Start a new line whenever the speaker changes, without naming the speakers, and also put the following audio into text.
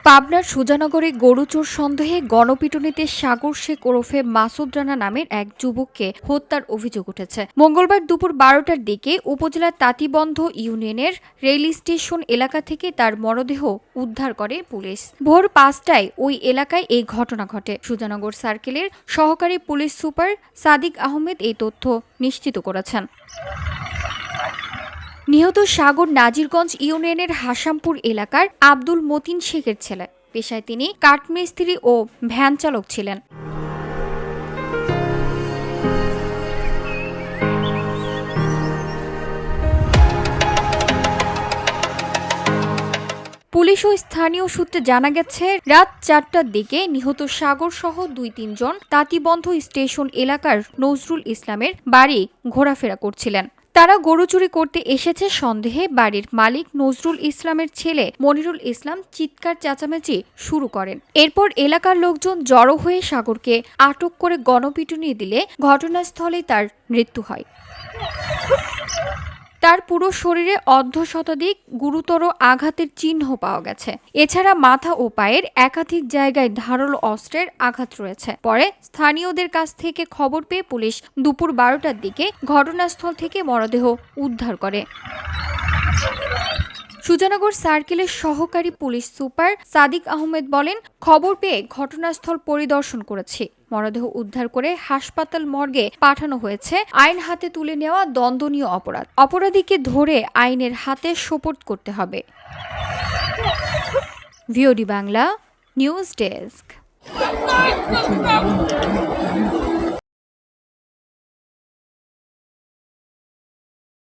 পাবনার সুজানগরে গরু চোর সন্দেহে গণপিটুনিতে সাগর শেখ ওরফে মাসুদ রানা নামের এক যুবককে হত্যার অভিযোগ উঠেছে। মঙ্গলবার দুপুর 12টার দিকে উপজেলার তাঁতিবন্ধ ইউনিয়নের রেল স্টেশন এলাকা থেকে তার মরদেহ উদ্ধার করে পুলিশ। ভোর 5টায় ওই এলাকায় এই ঘটনা ঘটে। সুজানগর সার্কেলের সহকারী পুলিশ সুপার সাদিক আহমেদ এই তথ্য নিশ্চিত করেছেন। নিহত সাগর নাজিরগঞ্জ ইউনিয়নের হাসামপুর এলাকার আব্দুল মতিন শেখের ছেলে। পেশায় তিনি কাঠমিস্ত্রি ও ভ্যান চালক ছিলেন। পুলিশ ও স্থানীয় সূত্রে জানা গেছে, রাত 4টার দিকে নিহত সাগর সহ 2-3 জন তাঁতিবন্ধ স্টেশন এলাকার নজরুল ইসলামের বাড়ি ঘোরাফেরা করছিলেন। তারা গরু চুরি করতে এসেছে সন্দেহে বাড়ির মালিক নজরুল ইসলামের ছেলে মনিরুল ইসলাম চিৎকার চেঁচামেচি শুরু করেন। এরপর এলাকার লোকজন জড়ো হয়ে সাগরকে আটক করে গণপিটুনি দিলে ঘটনাস্থলেই তার মৃত্যু হয়। তার পুরো শরীরে অর্ধশতাধিক গুরুতর আঘাতের চিহ্ন পাওয়া গেছে। এছাড়া মাথা ও পায়ের একাধিক জায়গায় ধারালো অস্ত্রের আঘাত রয়েছে। পরে স্থানীয়দের কাছ থেকে খবর পেয়ে পুলিশ দুপুর 12টার দিকে ঘটনাস্থল থেকে মরদেহ উদ্ধার করে। সুজানগর সার্কেলের সহকারী পুলিশ সুপার সাদিক আহমেদ বলেন, খবর পেয়ে ঘটনাস্থল পরিদর্শন করেছি। মরদেহ উদ্ধার করে হাসপাতাল মর্গে পাঠানো হয়েছে। আইন হাতে তুলে নেওয়া দণ্ডনীয় অপরাধ। অপরাধীকে ধরে আইনের হাতে সোপর্দ করতে হবে। VOD Bangla news desk.